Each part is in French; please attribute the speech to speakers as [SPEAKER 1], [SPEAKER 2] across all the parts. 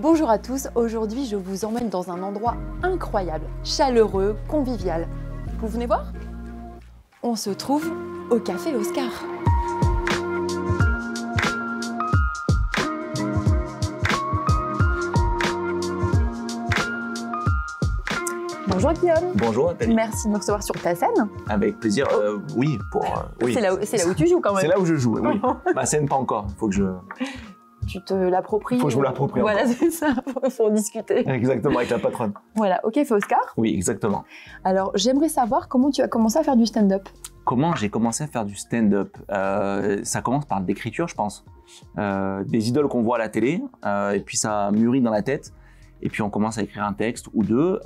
[SPEAKER 1] Bonjour à tous, aujourd'hui je vous emmène dans un endroit incroyable, chaleureux, convivial. Vous venez voir? On se trouve au Café Oscar. Bonjour Guillaume.
[SPEAKER 2] Bonjour Nathalie.
[SPEAKER 1] Merci de me recevoir sur ta scène.
[SPEAKER 2] Avec plaisir, oui. Oui.
[SPEAKER 1] C'est là où tu joues quand même.
[SPEAKER 2] C'est là où je joue, oui. Ma scène pas encore, il faut que je...
[SPEAKER 1] Tu te l'appropries.
[SPEAKER 2] Faut que je me l'approprie.
[SPEAKER 1] Voilà, c'est ça, pour discuter.
[SPEAKER 2] Exactement, avec la patronne.
[SPEAKER 1] Voilà, au Café Oscar.
[SPEAKER 2] Oui, exactement.
[SPEAKER 1] Alors, j'aimerais savoir comment tu as commencé à faire du stand-up.
[SPEAKER 2] Comment j'ai commencé à faire du stand-up? Ça commence par l'écriture, je pense. Des idoles qu'on voit à la télé, et puis ça mûrit dans la tête. Et puis on commence à écrire un texte ou deux.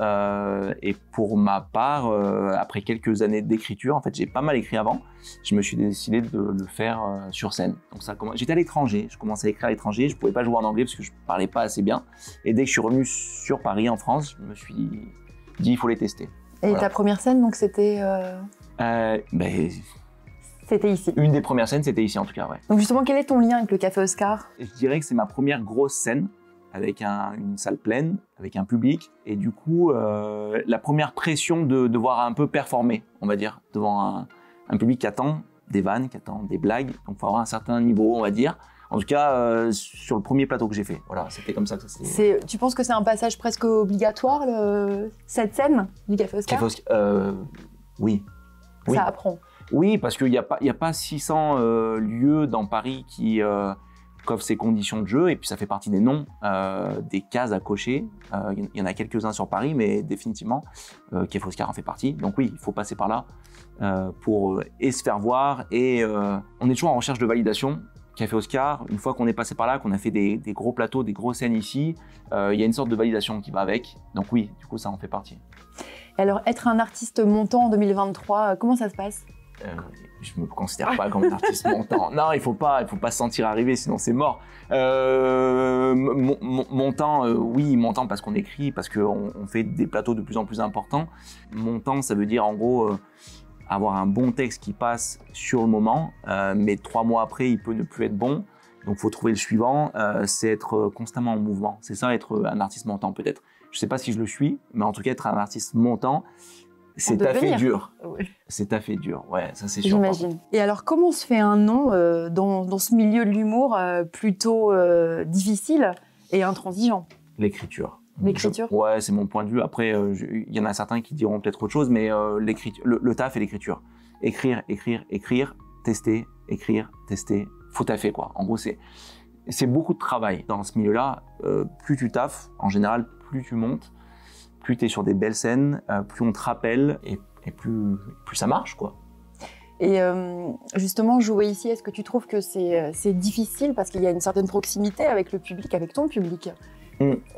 [SPEAKER 2] Et pour ma part, après quelques années d'écriture, en fait, j'ai pas mal écrit avant. Je me suis décidé de le faire sur scène. Donc j'étais à l'étranger. Je commençais à écrire à l'étranger. Je pouvais pas jouer en anglais parce que je parlais pas assez bien. Et dès que je suis revenu sur Paris, en France, je me suis dit il faut les tester.
[SPEAKER 1] Et voilà. Ta première scène, donc c'était C'était ici.
[SPEAKER 2] Une des premières scènes, c'était ici en tout cas, ouais.
[SPEAKER 1] Donc justement, quel est ton lien avec le Café Oscar?
[SPEAKER 2] Je dirais que c'est ma première grosse scène, avec une salle pleine, avec un public, et du coup, la première pression de devoir un peu performer, on va dire, devant un public qui attend des vannes, qui attend des blagues, donc il faut avoir un certain niveau, on va dire. En tout cas, sur le premier plateau que j'ai fait, voilà, c'était comme ça que ça s'est...
[SPEAKER 1] Tu penses que c'est un passage presque obligatoire, cette scène du Café Oscar?
[SPEAKER 2] Oui.
[SPEAKER 1] Ça apprend.
[SPEAKER 2] Oui, parce qu'il n'y a pas 600 lieux dans Paris qui offrent ces conditions de jeu, et puis ça fait partie des noms, des cases à cocher. Il y en a quelques-uns sur Paris, mais définitivement, Café Oscar en fait partie. Donc oui, il faut passer par là pour se faire voir, et on est toujours en recherche de validation. Café Oscar, une fois qu'on est passé par là, qu'on a fait des gros plateaux, des grosses scènes ici, il y a une sorte de validation qui va avec. Donc oui, du coup, ça en fait partie.
[SPEAKER 1] Et alors, être un artiste montant en 2023, comment ça se passe?
[SPEAKER 2] Je me considère pas comme un artiste montant. Non, il faut pas se sentir arrivé, sinon c'est mort. Montant, oui, montant parce qu'on écrit, parce qu'on fait des plateaux de plus en plus importants. Montant, ça veut dire en gros avoir un bon texte qui passe sur le moment, mais 3 mois après, il peut ne plus être bon. Donc, il faut trouver le suivant. C'est être constamment en mouvement. C'est ça, être un artiste montant, peut-être. Je ne sais pas si je le suis, mais en tout cas, être un artiste montant, c'est taffé dur. Oui. C'est taffé dur, ouais, ça c'est sûr.
[SPEAKER 1] J'imagine. Et alors, comment se fait un nom dans ce milieu de l'humour plutôt difficile et intransigeant? L'écriture. L'écriture?
[SPEAKER 2] Ouais, c'est mon point de vue. Après, il y en a certains qui diront peut-être autre chose, mais le taf et l'écriture. Écrire, tester, écrire, tester, faut taffer, quoi. En gros, c'est beaucoup de travail. Dans ce milieu-là, plus tu taffes, en général, plus tu montes, plus tu es sur des belles scènes, plus on te rappelle, et plus ça marche, quoi.
[SPEAKER 1] Et justement, jouer ici, est-ce que tu trouves que c'est difficile parce qu'il y a une certaine proximité avec le public, avec ton public?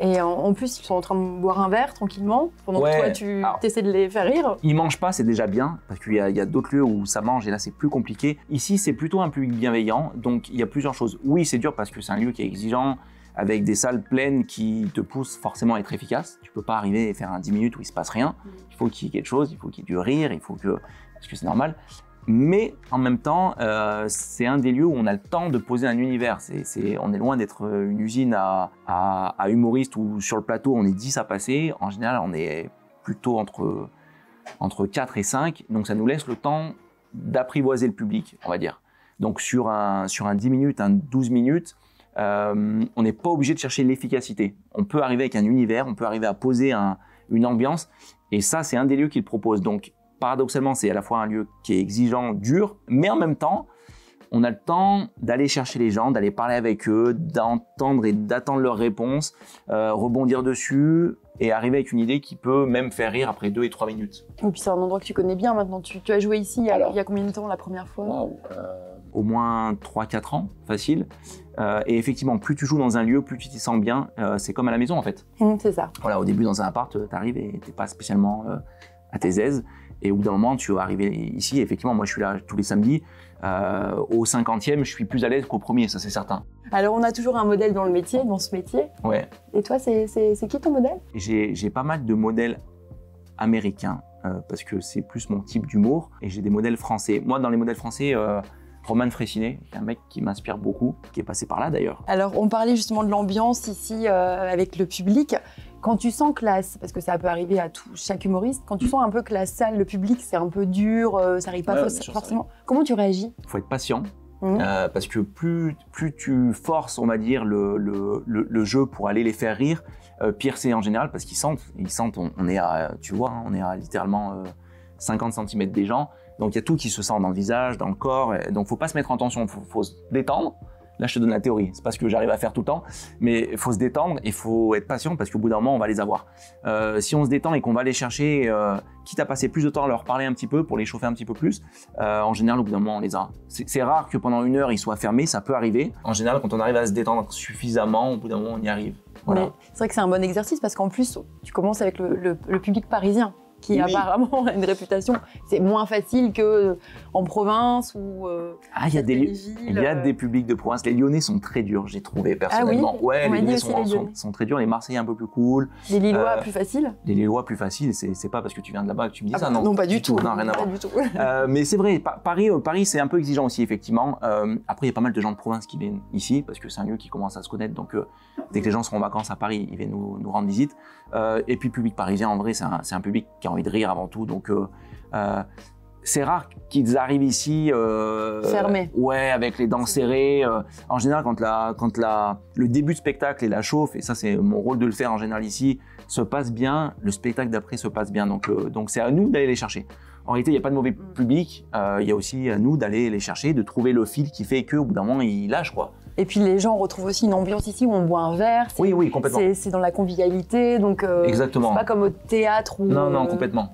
[SPEAKER 1] Et en plus, ils sont en train de boire un verre tranquillement, pendant que toi, tu essaies de les faire rire.
[SPEAKER 2] Ils mangent pas, c'est déjà bien, parce qu'il y a d'autres lieux où ça mange, et là, c'est plus compliqué. Ici, c'est plutôt un public bienveillant, donc il y a plusieurs choses. Oui, c'est dur parce que c'est un lieu qui est exigeant, avec des salles pleines qui te poussent forcément à être efficace. Tu peux pas arriver et faire un 10 minutes où il se passe rien. Il faut qu'il y ait quelque chose, il faut qu'il y ait du rire, parce que c'est normal. Mais en même temps, c'est un des lieux où on a le temps de poser un univers. On est loin d'être une usine à humoristes où sur le plateau on est 10 à passer. En général, on est plutôt entre 4 et 5. Donc ça nous laisse le temps d'apprivoiser le public, on va dire. Donc sur un 10 minutes, un 12 minutes, on n'est pas obligé de chercher l'efficacité. On peut arriver avec un univers, on peut arriver à poser une ambiance. Et ça, c'est un des lieux qu'il propose. Donc paradoxalement, c'est à la fois un lieu qui est exigeant, dur, mais en même temps, on a le temps d'aller chercher les gens, d'aller parler avec eux, d'entendre et d'attendre leurs réponses, rebondir dessus et arriver avec une idée qui peut même faire rire après 2 et 3 minutes.
[SPEAKER 1] Et puis c'est un endroit que tu connais bien maintenant. Tu as joué ici il y a combien de temps la première fois?
[SPEAKER 2] Au moins 3-4 ans, facile. Et effectivement, plus tu joues dans un lieu, plus tu t'y sens bien. C'est comme à la maison en fait.
[SPEAKER 1] C'est ça.
[SPEAKER 2] Voilà, au début dans un appart, t'arrives et t'es pas spécialement à tes aises. Et au bout d'un moment, tu vas arriver ici. Effectivement, moi, je suis là tous les samedis. Au 50e, je suis plus à l'aise qu'au premier, ça c'est certain.
[SPEAKER 1] Alors, on a toujours un modèle dans ce métier.
[SPEAKER 2] Ouais.
[SPEAKER 1] Et toi, c'est qui ton modèle?
[SPEAKER 2] J'ai pas mal de modèles américains, parce que c'est plus mon type d'humour. Et j'ai des modèles français. Moi, dans les modèles français, Roman Fressinet, qui est un mec qui m'inspire beaucoup, qui est passé par là d'ailleurs.
[SPEAKER 1] Alors, on parlait justement de l'ambiance ici avec le public. Quand tu sens que parce que ça peut arriver à chaque humoriste, quand tu sens un peu que la salle, le public, c'est un peu dur, ça n'arrive pas forcément, comment tu réagis?
[SPEAKER 2] Il faut être patient. Parce que plus tu forces, on va dire, le jeu pour aller les faire rire, pire c'est en général, parce qu'ils sentent, on est à, tu vois, on est à littéralement 50 cm des gens, donc il y a tout qui se sent dans le visage, dans le corps, donc faut pas se mettre en tension, faut se détendre. Là, je te donne la théorie, c'est pas ce que j'arrive à faire tout le temps, mais il faut se détendre et il faut être patient parce qu'au bout d'un moment, on va les avoir. Si on se détend et qu'on va les chercher, quitte à passer plus de temps à leur parler un petit peu pour les chauffer un petit peu plus, en général, au bout d'un moment, on les a. C'est rare que pendant 1 heure, ils soient fermés, ça peut arriver. En général, quand on arrive à se détendre suffisamment, au bout d'un moment, on y arrive. Voilà.
[SPEAKER 1] C'est vrai que c'est un bon exercice parce qu'en plus, tu commences avec le public parisien, qui apparemment a une réputation, c'est moins facile qu'en province ou
[SPEAKER 2] il y a des publics de province. Les Lyonnais sont très durs, j'ai trouvé personnellement.
[SPEAKER 1] Ah oui,
[SPEAKER 2] ouais, les Lyonnais sont très durs, les Marseillais un peu plus cool.
[SPEAKER 1] Les Lillois plus faciles.
[SPEAKER 2] Les Lillois plus faciles, c'est pas parce que tu viens de là-bas que tu me dis ça, non.
[SPEAKER 1] Non, pas du tout.
[SPEAKER 2] Non, rien à voir. Mais c'est vrai, Paris c'est un peu exigeant aussi, effectivement. Après, il y a pas mal de gens de province qui viennent ici parce que c'est un lieu qui commence à se connaître. Donc, dès que les gens seront en vacances à Paris, ils viennent nous rendre visite. Et puis, le public parisien, en vrai, c'est un public qui a envie de rire avant tout. Donc, c'est rare qu'ils arrivent ici
[SPEAKER 1] fermés.
[SPEAKER 2] Ouais, avec les dents serrées. En général, quand le début de spectacle et la chauffe, et ça c'est mon rôle de le faire en général ici, se passe bien, le spectacle d'après se passe bien. Donc c'est à nous d'aller les chercher. En réalité, il n'y a pas de mauvais public. Il y a aussi à nous d'aller les chercher, de trouver le fil qui fait qu'au bout d'un moment, ils lâchent, quoi.
[SPEAKER 1] Et puis les gens retrouvent aussi une ambiance ici où on boit un verre.
[SPEAKER 2] Oui, complètement.
[SPEAKER 1] C'est dans la convivialité, donc
[SPEAKER 2] exactement.
[SPEAKER 1] C'est pas comme au théâtre où...
[SPEAKER 2] Non, complètement.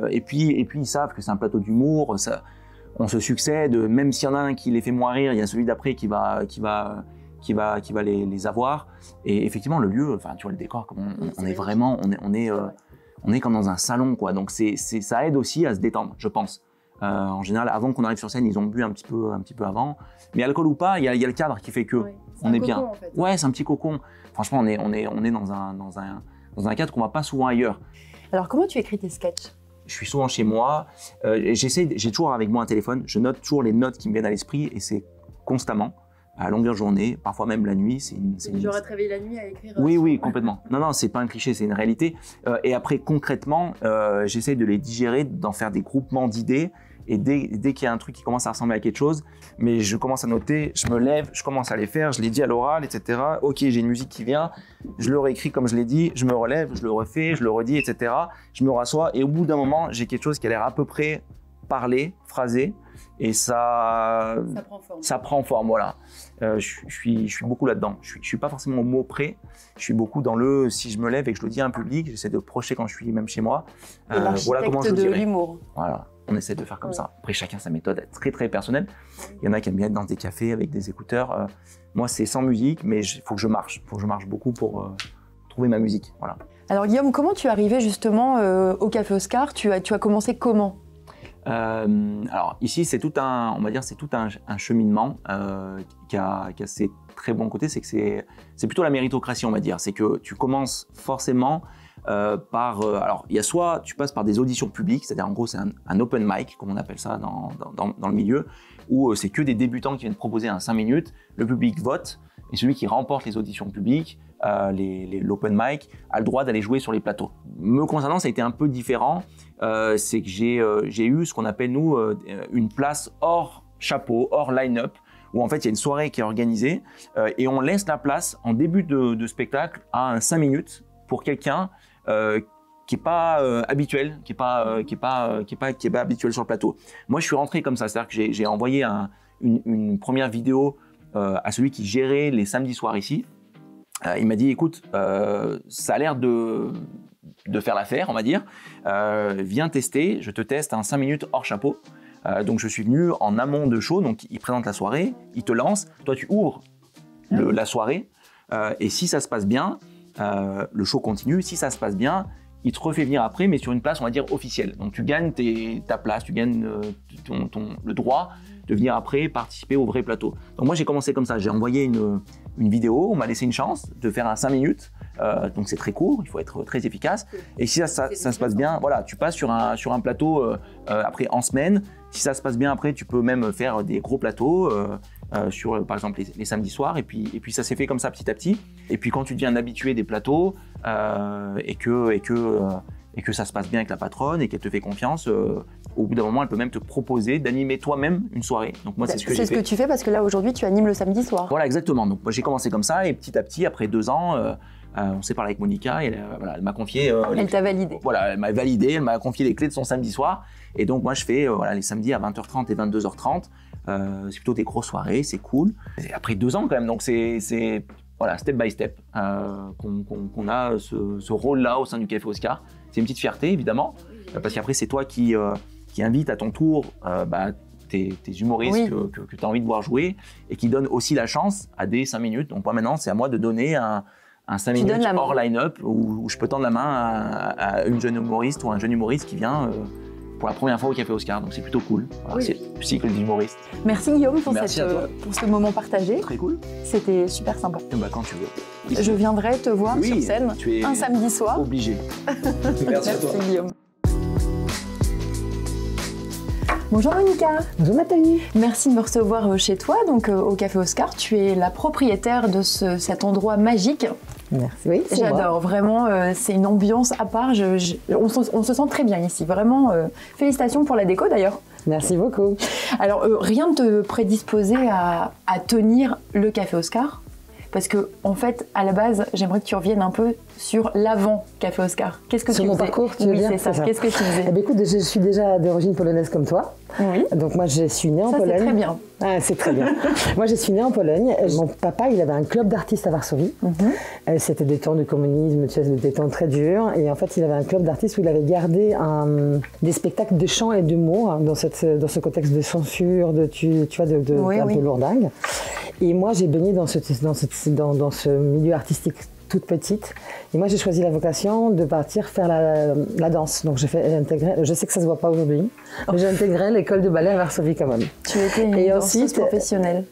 [SPEAKER 2] Et puis ils savent que c'est un plateau d'humour, on se succède, même s'il y en a un qui les fait moins rire, il y a celui d'après qui va les avoir. Et effectivement, le lieu, enfin, tu vois le décor, on est vraiment, on est comme dans un salon, quoi. Donc ça aide aussi à se détendre, je pense. En général, avant qu'on arrive sur scène, ils ont bu un petit peu avant. Mais alcool ou pas, il y a le cadre qui fait que on est bien.
[SPEAKER 1] En fait.
[SPEAKER 2] Ouais, c'est un petit cocon. Franchement, on est dans un cadre qu'on va pas souvent ailleurs.
[SPEAKER 1] Alors, comment tu écris tes sketchs?
[SPEAKER 2] Je suis souvent chez moi. J'ai toujours avec moi un téléphone. Je note toujours les notes qui me viennent à l'esprit et c'est constamment, à longueur de journée, parfois même la nuit.
[SPEAKER 1] J'aurais travaillé la nuit à écrire.
[SPEAKER 2] Oui, complètement. Non, c'est pas un cliché, c'est une réalité. Et après, concrètement, j'essaie de les digérer, d'en faire des groupements d'idées. Et dès qu'il y a un truc qui commence à ressembler à quelque chose, mais je commence à noter, je me lève, je commence à les faire, je les dis à l'oral, etc. Ok, j'ai une musique qui vient, je le réécris comme je l'ai dit, je me relève, je le refais, je le redis, etc. Je me rassois et au bout d'un moment, j'ai quelque chose qui a l'air à peu près parlé, phrasé, et ça prend forme, voilà. Je suis beaucoup là-dedans. Je suis pas forcément au mot près. Je suis beaucoup dans si je me lève et que je le dis à un public, j'essaie de le projeter quand je suis même chez moi.
[SPEAKER 1] Voilà comment je le dirais. L'humour.
[SPEAKER 2] Voilà. On essaie de faire comme ça. Après, chacun sa méthode est très très personnelle. Il y en a qui aiment bien être dans des cafés avec des écouteurs. Moi, c'est sans musique, mais il faut que je marche. Il faut que je marche beaucoup pour trouver ma musique. Voilà.
[SPEAKER 1] Alors Guillaume, comment tu es arrivé justement au Café Oscar? Tu as commencé comment?
[SPEAKER 2] Alors ici, c'est tout un cheminement qui a ses très bons côtés. C'est que c'est plutôt la méritocratie, on va dire. C'est que tu commences forcément alors il y a soit tu passes par des auditions publiques, c'est-à-dire en gros c'est un open mic comme on appelle ça dans le milieu, où c'est que des débutants qui viennent proposer un 5 minutes, le public vote et celui qui remporte les auditions publiques, l'open mic, a le droit d'aller jouer sur les plateaux. Me concernant, ça a été un peu différent, c'est que j'ai eu ce qu'on appelle nous une place hors chapeau, hors line-up, où en fait il y a une soirée qui est organisée et on laisse la place en début de spectacle à un 5 minutes pour quelqu'un qui est pas habituel, qui est pas habituel sur le plateau. Moi, je suis rentré comme ça, c'est-à-dire que j'ai envoyé une première vidéo à celui qui gérait les samedis soirs ici. Il m'a dit, écoute, ça a l'air de faire l'affaire, on va dire. Viens tester, je te teste un 5 minutes hors chapeau. Donc, je suis venu en amont de show, donc il présente la soirée, il te lance, toi tu ouvres la soirée, et si ça se passe bien, le show continue. Si ça se passe bien, il te refait venir après, mais sur une place, on va dire, officielle. Donc, tu gagnes ta place, tu gagnes le droit de venir après participer au vrai plateau. Donc, moi, j'ai commencé comme ça. J'ai envoyé une vidéo, on m'a laissé une chance de faire un 5 minutes. Donc, c'est très court, il faut être très efficace. Et si ça se passe bien, voilà, tu passes sur un plateau après en semaine. Si ça se passe bien après, tu peux même faire des gros plateaux sur, par exemple, les samedis soirs. Et puis ça s'est fait comme ça petit à petit. Et puis quand tu deviens un habitué des plateaux et que ça se passe bien avec la patronne et qu'elle te fait confiance, au bout d'un moment, elle peut même te proposer d'animer toi-même une soirée. Donc moi, c'est ce que j'ai fait.
[SPEAKER 1] C'est ce que tu fais parce que là, aujourd'hui, tu animes le samedi soir.
[SPEAKER 2] Voilà, exactement. Donc moi, j'ai commencé comme ça et petit à petit, après 2 ans, on s'est parlé avec Monica et elle m'a confié…
[SPEAKER 1] elle t'a validé.
[SPEAKER 2] Voilà, elle m'a validé, elle m'a confié les clés de son samedi soir. Et donc moi, je fais les samedis à 20h30 et 22h30. C'est plutôt des grosses soirées, c'est cool. Et après 2 ans quand même, donc c'est step by step qu'on a ce rôle-là au sein du Café Oscar. C'est une petite fierté, évidemment, parce qu'après, c'est toi qui invite à ton tour tes humoristes que tu as envie de voir jouer et qui donne aussi la chance à des 5 minutes. Donc moi, maintenant, c'est à moi de donner un 5 minutes hors line-up où je peux tendre la main à une jeune humoriste ou un jeune humoriste qui vient pour la première fois au Café Oscar. Donc c'est plutôt cool. Voilà, c'est le cycle d'humoriste.
[SPEAKER 1] Merci Guillaume pour ce moment partagé.
[SPEAKER 2] Très cool.
[SPEAKER 1] C'était super sympa.
[SPEAKER 2] Quand tu veux.
[SPEAKER 1] Je viendrai te voir sur scène un samedi soir.
[SPEAKER 2] Obligé. Merci à toi.
[SPEAKER 1] Merci Guillaume. Bonjour Monica.
[SPEAKER 3] Bonjour Nathalie.
[SPEAKER 1] Merci de me recevoir chez toi, donc au Café Oscar. Tu es la propriétaire de cet endroit magique.
[SPEAKER 3] Merci. Oui,
[SPEAKER 1] j'adore, vraiment, c'est une ambiance à part. On se sent très bien ici, vraiment. Félicitations pour la déco d'ailleurs.
[SPEAKER 3] Merci beaucoup.
[SPEAKER 1] Alors, rien ne te prédisposait à tenir le Café Oscar? Parce que, en fait, à la base, j'aimerais que tu reviennes un peu sur l'avant Café Oscar. Qu'est-ce que tu faisais?
[SPEAKER 3] Sur mon parcours, tu veux dire?
[SPEAKER 1] Oui, c'est ça. Qu'est-ce que tu faisais?
[SPEAKER 3] Eh bien, écoute, je suis déjà d'origine polonaise comme toi.
[SPEAKER 1] Oui.
[SPEAKER 3] Donc moi, je suis née en Pologne.
[SPEAKER 1] C'est très bien.
[SPEAKER 3] Ah, c'est très bien. Moi, je suis née en Pologne. Mon papa, il avait un club d'artistes à Varsovie. C'était des temps du communisme, tu sais, des temps très durs. Et en fait, il avait un club d'artistes où il avait gardé des spectacles de chant et d'humour dans ce contexte de censure, un peu lourdingue. Et moi, j'ai baigné dans ce milieu artistique toute petite. Et moi, j'ai choisi la vocation de partir faire la danse. Donc, j'ai intégré, je sais que ça se voit pas aujourd'hui, mais j'ai intégré l'école de ballet à Varsovie quand même.
[SPEAKER 1] Tu étais une danseuse professionnelle?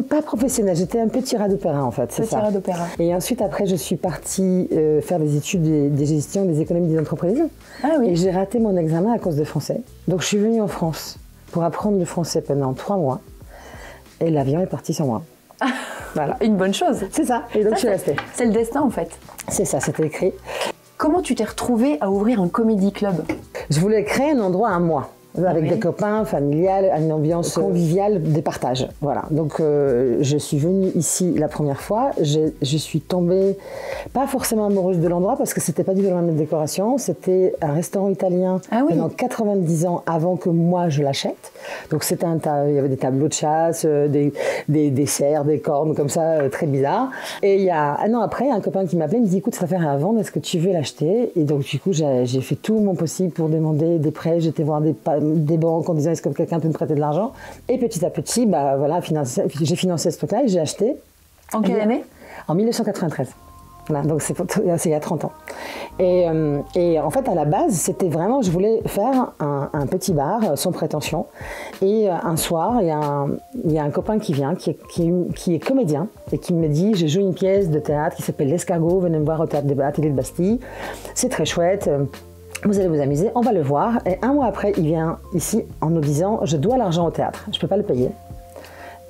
[SPEAKER 3] Pas professionnelle, j'étais un peu tirade d'opéra en fait, c'est ça.
[SPEAKER 1] Tirade d'opéra.
[SPEAKER 3] Et ensuite, après, je suis partie faire des études des gestions des économies des entreprises.
[SPEAKER 1] Ah oui.
[SPEAKER 3] Et j'ai raté mon examen à cause de français. Donc, je suis venue en France pour apprendre le français pendant 3 mois. Et l'avion est parti sur moi.
[SPEAKER 1] Voilà. Une bonne chose.
[SPEAKER 3] C'est ça, et donc je suis restée.
[SPEAKER 1] C'est le destin en fait.
[SPEAKER 3] C'est ça, c'était écrit.
[SPEAKER 1] Comment tu t'es retrouvée à ouvrir un comedy club?
[SPEAKER 3] Je voulais créer un endroit à moi, avec des copains, familial, une ambiance conviviale, des partages. Voilà. Donc je suis venue ici la première fois, je suis tombée, pas forcément amoureuse de l'endroit parce que c'était pas du tout la même décoration, c'était un restaurant italien pendant 90 ans avant que moi je l'achète. Donc c'était il y avait des tableaux de chasse, des desserts, des cornes comme ça, très bizarres. Et il y a un an après, un copain qui m'appelait, il me dit écoute, cette affaire est à vendre, est-ce que tu veux l'acheter? Et donc du coup j'ai fait tout mon possible pour demander des prêts, j'étais voir des banques en disant est-ce que quelqu'un peut me prêter de l'argent, et petit à petit j'ai financé ce truc-là et j'ai acheté.
[SPEAKER 1] En quelle année?
[SPEAKER 3] En 1993. Voilà, donc c'est il y a 30 ans. Et en fait, à la base, c'était vraiment, je voulais faire un petit bar sans prétention. Et un soir, il y a un copain qui vient, qui est comédien, et qui me dit, j'ai joué une pièce de théâtre qui s'appelle L'Escargot, venez me voir au théâtre Atelier de Bastille. C'est très chouette. Vous allez vous amuser, on va le voir. Et un mois après, il vient ici en nous disant, je dois l'argent au théâtre, je ne peux pas le payer.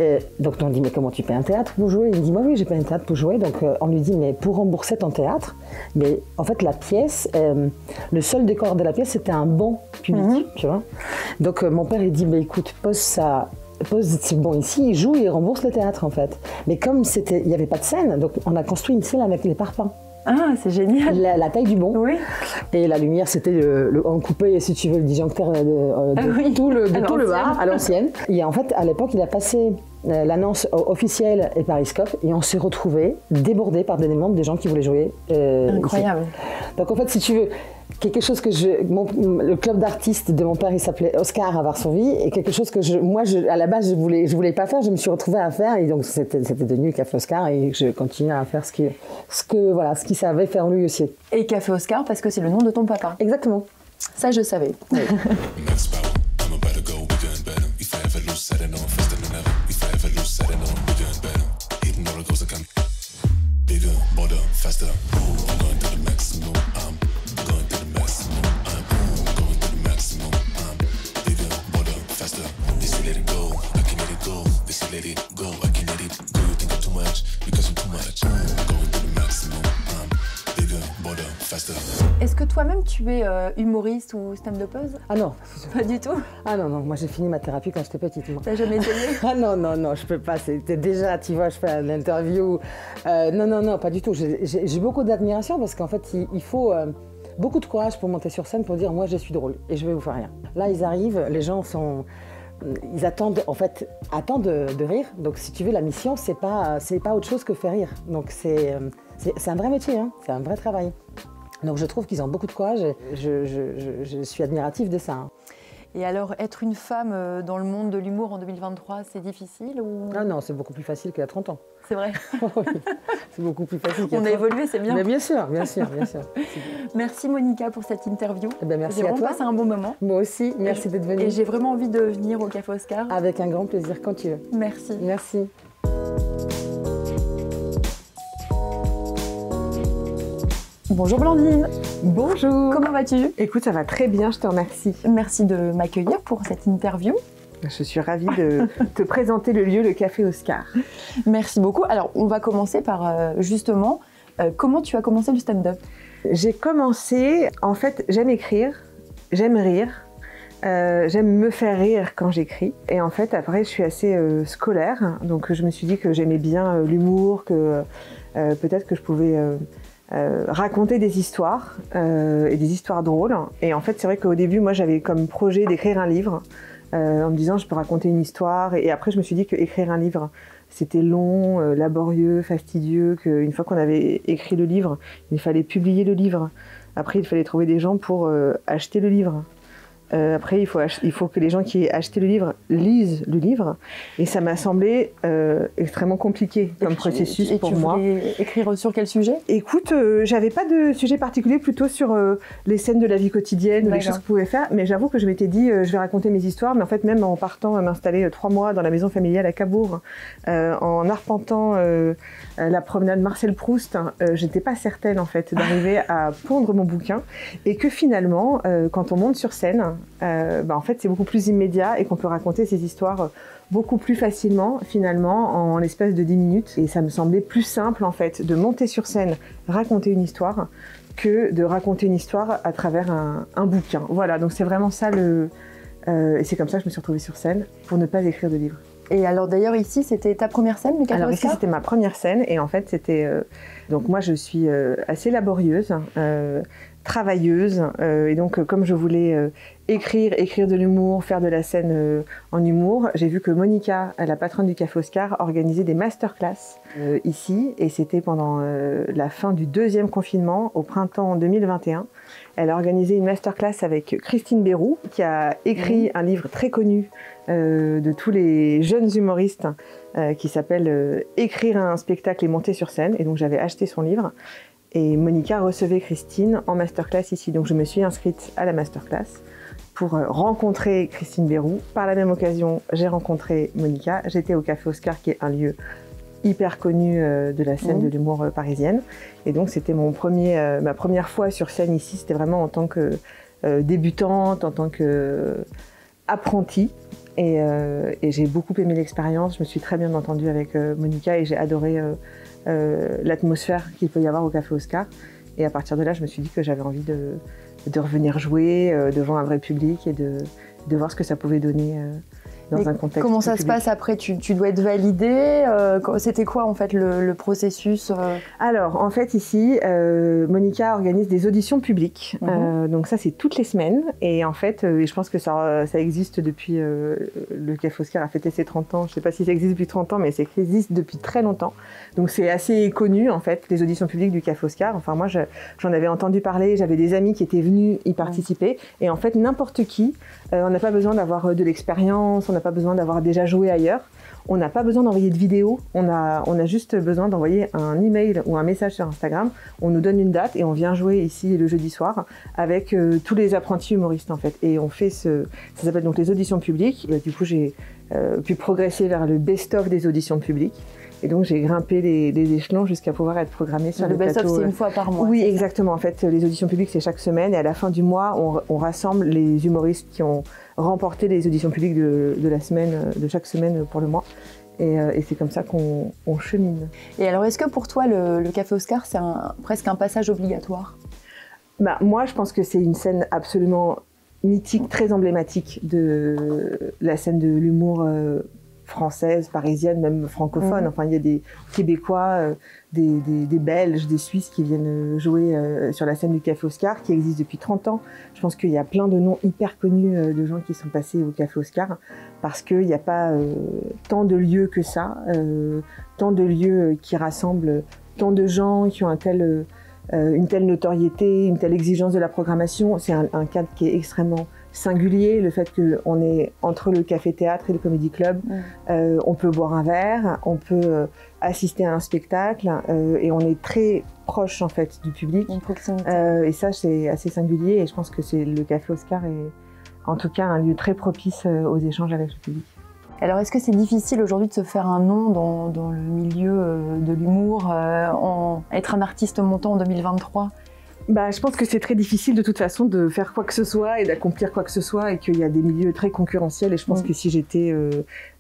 [SPEAKER 3] Et donc on dit mais comment tu payes un théâtre pour jouer? Il me dit moi oui j'ai payé un théâtre pour jouer. Donc on lui dit mais pour rembourser ton théâtre, mais en fait la pièce, le seul décor de la pièce c'était un banc public, tu vois. Donc mon père il dit mais écoute pose ce banc ici, il joue et il rembourse le théâtre en fait. Mais comme il n'y avait pas de scène, donc on a construit une scène avec les parpaings.
[SPEAKER 1] Ah, c'est génial.
[SPEAKER 3] La taille du banc.
[SPEAKER 1] Oui.
[SPEAKER 3] Et la lumière, c'était en coupé, si tu veux, le disjoncteur de tout le bar, à l'ancienne. Et en fait, à l'époque, il a passé l'annonce officielle et Pariscope, et on s'est retrouvés débordés par des demandes des gens qui voulaient jouer.
[SPEAKER 1] Incroyable.
[SPEAKER 3] Ici. Donc en fait, si tu veux, quelque chose que le club d'artistes de mon père, il s'appelait Oscar à Varsovie, et quelque chose que à la base, je voulais pas faire, je me suis retrouvée à faire, et donc c'était devenu Café Oscar, et je continue à faire ce qu'il savait faire lui aussi. Et
[SPEAKER 1] Café Oscar parce que c'est le nom de ton papa.
[SPEAKER 3] Exactement.
[SPEAKER 1] Ça, je savais. Oui.
[SPEAKER 4] faster.
[SPEAKER 1] Est-ce que toi-même tu es humoriste ou stand-upeuse?
[SPEAKER 3] Ah non.
[SPEAKER 1] Pas du tout.
[SPEAKER 3] Ah non, non, moi j'ai fini ma thérapie quand j'étais petite. Moi.
[SPEAKER 1] T'as jamais essayé?
[SPEAKER 3] Ah non, non, non, je peux pas. C'était déjà, tu vois, je fais une interview. Non, non, non, pas du tout. J'ai beaucoup d'admiration parce qu'en fait, il faut beaucoup de courage pour monter sur scène pour dire moi je suis drôle et je vais vous faire rien. Là, ils arrivent, les gens sont. Ils attendent, en fait, de rire. Donc, si tu veux, la mission, c'est pas autre chose que faire rire. Donc, c'est un vrai métier, hein. C'est un vrai travail. Donc, je trouve qu'ils ont beaucoup de courage et je suis admirative de ça. Hein.
[SPEAKER 1] Et alors, être une femme dans le monde de l'humour en 2023, c'est difficile ou...
[SPEAKER 3] Ah non, c'est beaucoup plus facile qu'il y a 30 ans.
[SPEAKER 1] C'est vrai.
[SPEAKER 3] Oui, c'est beaucoup plus facile qu'il y a 30 ans.
[SPEAKER 1] On a évolué, c'est bien.
[SPEAKER 3] Mais bien sûr, bien sûr, bien sûr.
[SPEAKER 1] Merci Monica pour cette interview.
[SPEAKER 3] Eh ben, merci
[SPEAKER 1] à toi. J'ai vraiment passé un bon moment.
[SPEAKER 3] Moi aussi, merci d'être venue.
[SPEAKER 1] Et j'ai vraiment envie de venir au Café Oscar.
[SPEAKER 3] Avec un grand plaisir, quand tu veux.
[SPEAKER 1] Merci.
[SPEAKER 3] Merci.
[SPEAKER 1] Bonjour Blandine.
[SPEAKER 5] Bonjour.
[SPEAKER 1] Comment vas-tu?
[SPEAKER 5] Écoute, ça va très bien, je te remercie.
[SPEAKER 1] Merci de m'accueillir pour cette interview.
[SPEAKER 5] Je suis ravie de te présenter le lieu, le Café Oscar.
[SPEAKER 1] Merci beaucoup. Alors, on va commencer par justement, comment tu as commencé le stand-up?
[SPEAKER 5] J'ai commencé, en fait, j'aime écrire, j'aime rire, j'aime me faire rire quand j'écris. Et en fait, après, je suis assez scolaire, donc je me suis dit que j'aimais bien l'humour, que peut-être que je pouvais... raconter des histoires et des histoires drôles. Et en fait, c'est vrai qu'au début, moi, j'avais comme projet d'écrire un livre en me disant je peux raconter une histoire. Et après, je me suis dit qu'écrire un livre, c'était long, laborieux, fastidieux, qu'une fois qu'on avait écrit le livre, il fallait publier le livre. Après, il fallait trouver des gens pour acheter le livre. Après, il faut que les gens qui aient acheté le livre lisent le livre. Et ça m'a semblé extrêmement compliqué comme processus pour moi.
[SPEAKER 1] Et tu voulais écrire sur quel sujet?
[SPEAKER 5] Écoute, j'avais pas de sujet particulier, plutôt sur les scènes de la vie quotidienne, les choses que je pouvais faire. Mais j'avoue que je m'étais dit, je vais raconter mes histoires. Mais en fait, même en partant m'installer 3 mois dans la maison familiale à Cabourg, en arpentant la promenade Marcel Proust, j'étais pas certaine en fait d'arriver à pondre mon bouquin. Et que finalement, quand on monte sur scène, en fait, c'est beaucoup plus immédiat et qu'on peut raconter ces histoires beaucoup plus facilement, finalement, en l'espace de 10 minutes. Et ça me semblait plus simple, en fait, de monter sur scène, raconter une histoire, que de raconter une histoire à travers un bouquin. Voilà, donc c'est vraiment ça et c'est comme ça que je me suis retrouvée sur scène, pour ne pas écrire de livre.
[SPEAKER 1] Et alors d'ailleurs ici, c'était ta première scène, le Café
[SPEAKER 5] Alors
[SPEAKER 1] Oscar?
[SPEAKER 5] ici, c'était ma première scène, et en fait, c'était... donc moi, je suis assez laborieuse, travailleuse, et donc comme je voulais écrire de l'humour, faire de la scène en humour, j'ai vu que Monica, la patronne du Café Oscar, organisait des masterclass ici, et c'était pendant la fin du 2e confinement, au printemps 2021. Elle a organisé une masterclass avec Christine Béroux, qui a écrit un livre très connu de tous les jeunes humoristes qui s'appelle Écrire un spectacle et monter sur scène, et donc j'avais acheté son livre. Et Monica recevait Christine en masterclass ici. Donc je me suis inscrite à la masterclass pour rencontrer Christine Béroux. Par la même occasion, j'ai rencontré Monica. J'étais au Café Oscar, qui est un lieu hyper connu de la scène de l'humour parisienne. Et donc c'était ma première fois sur scène ici. C'était vraiment en tant que débutante, en tant qu'apprentie. Et j'ai beaucoup aimé l'expérience. Je me suis très bien entendue avec Monica et j'ai adoré l'atmosphère qu'il peut y avoir au Café Oscar. Et à partir de là, je me suis dit que j'avais envie de revenir jouer devant un vrai public et de voir ce que ça pouvait donner dans un contexte.
[SPEAKER 1] Comment ça se passe après? Tu dois être validée? C'était quoi en fait le processus?
[SPEAKER 5] Alors en fait ici, Monica organise des auditions publiques. Donc ça c'est toutes les semaines. Et en fait, je pense que ça existe depuis... le Café Oscar a fêté ses 30 ans. Je ne sais pas si ça existe depuis 30 ans, mais ça existe depuis très longtemps. Donc c'est assez connu en fait, les auditions publiques du Café Oscar. Enfin moi j'en avais entendu parler, j'avais des amis qui étaient venus y participer. Et en fait n'importe qui, on n'a pas besoin d'avoir de l'expérience, on n'a pas besoin d'avoir déjà joué ailleurs, on n'a pas besoin d'envoyer de vidéos, on a juste besoin d'envoyer un email ou un message sur Instagram, on nous donne une date et on vient jouer ici le jeudi soir avec tous les apprentis humoristes en fait. Et on fait ça s'appelle donc les auditions publiques. Et du coup j'ai pu progresser vers le best-of des auditions publiques. Et donc j'ai grimpé les échelons jusqu'à pouvoir être programmée sur le plateau.
[SPEAKER 1] Le best-of, c'est une fois par mois.
[SPEAKER 5] Oui, exactement. En fait, les auditions publiques, c'est chaque semaine. Et à la fin du mois, on rassemble les humoristes qui ont remporté les auditions publiques de la semaine, de chaque semaine pour le mois. Et c'est comme ça qu'on chemine.
[SPEAKER 1] Et alors, est-ce que pour toi, le Café Oscar, c'est presque un passage obligatoire?
[SPEAKER 5] Moi, je pense que c'est une scène absolument mythique, très emblématique de la scène de l'humour française, parisienne, même francophone. Enfin, il y a des Québécois, des Belges, des Suisses qui viennent jouer sur la scène du Café Oscar, qui existe depuis 30 ans. Je pense qu'il y a plein de noms hyper connus de gens qui sont passés au Café Oscar, parce qu'il n'y a pas tant de lieux que ça, tant de lieux qui rassemblent tant de gens qui ont une telle notoriété, une telle exigence de la programmation. C'est un cadre qui est extrêmement singulier, le fait qu'on est entre le café-théâtre et le comédie club. On peut boire un verre, on peut assister à un spectacle, et on est très proche en fait du public. Et ça, c'est assez singulier, et je pense que le Café Oscar est en tout cas un lieu très propice aux échanges avec le public.
[SPEAKER 1] Alors, est-ce que c'est difficile aujourd'hui de se faire un nom dans le milieu de l'humour, être un artiste montant en 2023 ?
[SPEAKER 5] Je pense que c'est très difficile de toute façon de faire quoi que ce soit et d'accomplir quoi que ce soit, et qu'il y a des milieux très concurrentiels, et je pense que si j'étais,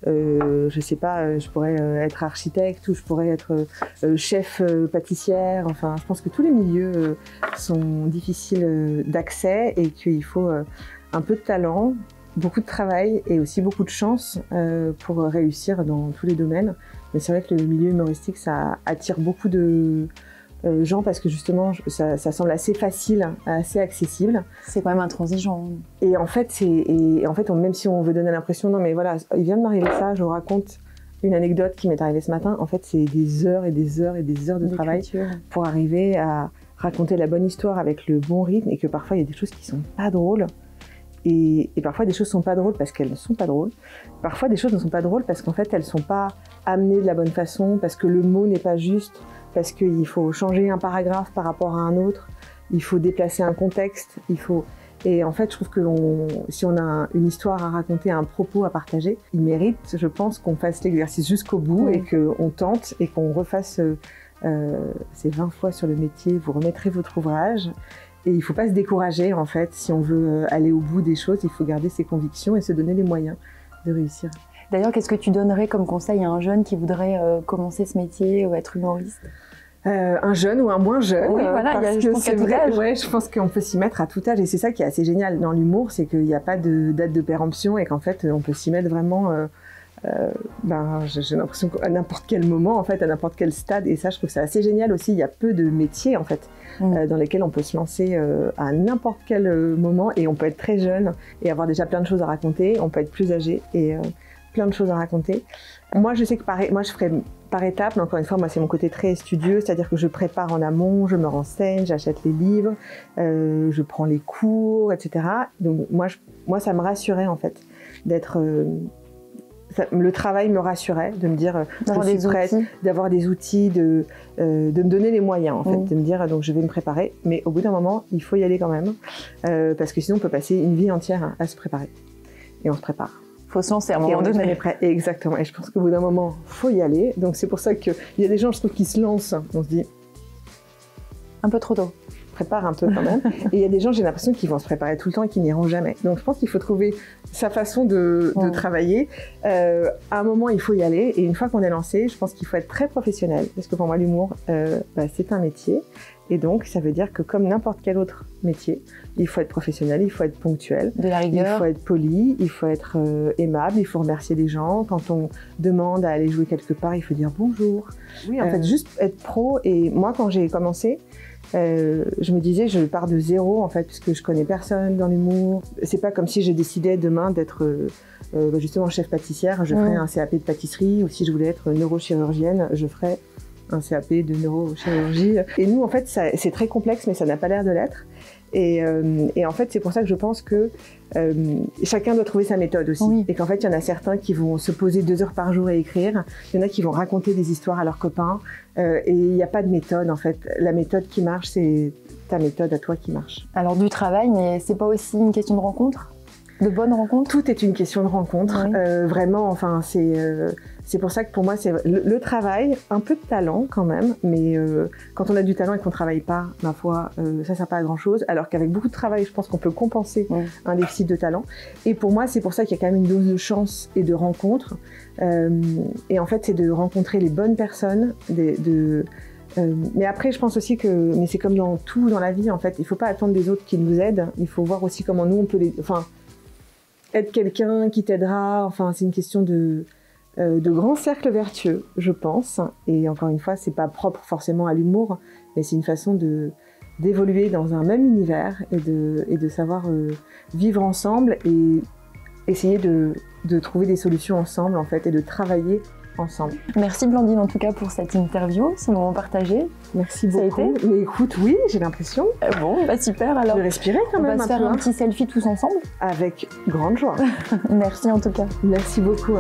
[SPEAKER 5] je sais pas, je pourrais être architecte, ou je pourrais être chef pâtissière. Enfin, je pense que tous les milieux sont difficiles d'accès, et qu'il faut un peu de talent, beaucoup de travail et aussi beaucoup de chance pour réussir dans tous les domaines. Mais c'est vrai que le milieu humoristique, ça attire beaucoup de gens, parce que justement, ça semble assez facile, assez accessible.
[SPEAKER 1] C'est quand même intransigeant.
[SPEAKER 5] Et en fait, même si on veut donner l'impression, non mais voilà, il vient de m'arriver ça, je vous raconte une anecdote qui m'est arrivée ce matin. En fait, c'est des heures et des heures et des heures de travail pour arriver à raconter la bonne histoire avec le bon rythme, et que parfois, il y a des choses qui sont pas drôles. Et parfois, des choses sont pas drôles parce qu'elles ne sont pas drôles. Parfois, des choses ne sont pas drôles parce qu'en fait, elles sont pas amenées de la bonne façon, parce que le mot n'est pas juste, parce qu'il faut changer un paragraphe par rapport à un autre, il faut déplacer un contexte, Et en fait, je trouve que si on a une histoire à raconter, un propos à partager, il mérite, je pense, qu'on fasse l'exercice jusqu'au bout, et qu'on tente, et qu'on refasse ces 20 fois sur le métier. Vous remettrez votre ouvrage. Et il ne faut pas se décourager, en fait. Si on veut aller au bout des choses, il faut garder ses convictions et se donner les moyens de réussir.
[SPEAKER 1] D'ailleurs, qu'est-ce que tu donnerais comme conseil à un jeune qui voudrait commencer ce métier ou être humoriste ?
[SPEAKER 5] Un jeune ou un moins jeune.
[SPEAKER 1] Oui, voilà,
[SPEAKER 5] je pense c'est vrai. Ouais, je pense qu'on peut s'y mettre à tout âge, et c'est ça qui est assez génial dans l'humour, c'est qu'il n'y a pas de date de péremption, et qu'en fait, on peut s'y mettre vraiment. J'ai l'impression qu'à n'importe quel moment, en fait, à n'importe quel stade, et ça, je trouve ça assez génial aussi. Il y a peu de métiers, en fait, dans lesquels on peut se lancer à n'importe quel moment, et on peut être très jeune et avoir déjà plein de choses à raconter. On peut être plus âgé et plein de choses à raconter. Moi, je sais que je ferai par étapes, mais encore une fois, moi, c'est mon côté très studieux, c'est-à-dire que je prépare en amont, je me renseigne, j'achète les livres, je prends les cours, etc. Donc, moi, ça me rassurait, en fait, d'être... le travail me rassurait, de me dire je suis prête, d'avoir des outils, de me donner les moyens, en fait, de me dire donc je vais me préparer, mais au bout d'un moment, il faut y aller quand même, parce que sinon on peut passer une vie entière à se préparer. Et on se prépare.
[SPEAKER 1] Il faut se lancer à un moment donné.
[SPEAKER 5] On est prêt. Exactement. Et je pense qu'au bout d'un moment, il faut y aller. Donc c'est pour ça qu'il y a des gens, je trouve, qui se lancent. On se dit...
[SPEAKER 1] Un peu trop tôt.
[SPEAKER 5] Prépare un peu quand même. Et il y a des gens, j'ai l'impression, qui vont se préparer tout le temps et qui n'iront jamais. Donc je pense qu'il faut trouver sa façon de travailler. À un moment, il faut y aller. Et une fois qu'on est lancé, je pense qu'il faut être très professionnel. Parce que pour moi, l'humour, c'est un métier. Et donc, ça veut dire que comme n'importe quel autre métier, il faut être professionnel, il faut être ponctuel.
[SPEAKER 1] De la rigueur.
[SPEAKER 5] Il faut être poli, il faut être aimable, il faut remercier les gens. Quand on demande à aller jouer quelque part, il faut dire bonjour. Oui, en fait, juste être pro. Et moi, quand j'ai commencé, je me disais, je pars de zéro, en fait, puisque je connais personne dans l'humour. C'est pas comme si je décidais demain d'être justement chef pâtissière, je ferais un CAP de pâtisserie, ou si je voulais être neurochirurgienne, je ferais un CAP de neurochirurgie. Et nous, en fait, c'est très complexe, mais ça n'a pas l'air de l'être. Et en fait, c'est pour ça que je pense que chacun doit trouver sa méthode aussi. Oui. Et qu'en fait, il y en a certains qui vont se poser 2 heures par jour à écrire. Il y en a qui vont raconter des histoires à leurs copains. Et il n'y a pas de méthode, en fait. La méthode qui marche, c'est ta méthode à toi qui marche.
[SPEAKER 1] Alors, du travail, mais c'est pas aussi une question de rencontre ? De bonnes rencontres ?
[SPEAKER 5] Tout est une question de rencontre. Oui. Vraiment, enfin, c'est pour ça que pour moi, c'est le travail, un peu de talent quand même, mais quand on a du talent et qu'on ne travaille pas, ma foi, ça ne sert pas à grand-chose, alors qu'avec beaucoup de travail, je pense qu'on peut compenser un déficit de talent. Et pour moi, c'est pour ça qu'il y a quand même une dose de chance et de rencontre. Et en fait, c'est de rencontrer les bonnes personnes, Mais après, je pense aussi que, mais c'est comme dans tout dans la vie, en fait, il ne faut pas attendre des autres qui nous aident. Il faut voir aussi comment nous, on peut être quelqu'un qui t'aidera. Enfin, c'est une question de grands cercles vertueux, je pense. Et encore une fois, c'est pas propre forcément à l'humour, mais c'est une façon d'évoluer dans un même univers et de savoir vivre ensemble et essayer de trouver des solutions ensemble, en fait, et de travailler ensemble.
[SPEAKER 1] Merci Blandine en tout cas pour cette interview, ce moment partagé.
[SPEAKER 5] Merci
[SPEAKER 1] Ça a
[SPEAKER 5] beaucoup.
[SPEAKER 1] été
[SPEAKER 5] Mais écoute, oui, j'ai l'impression.
[SPEAKER 1] Bon, bah super alors.
[SPEAKER 5] De respirer quand
[SPEAKER 1] On
[SPEAKER 5] même
[SPEAKER 1] va se faire
[SPEAKER 5] peu,
[SPEAKER 1] un petit selfie tous ensemble.
[SPEAKER 5] Avec grande joie.
[SPEAKER 1] Merci en tout cas.
[SPEAKER 5] Merci beaucoup.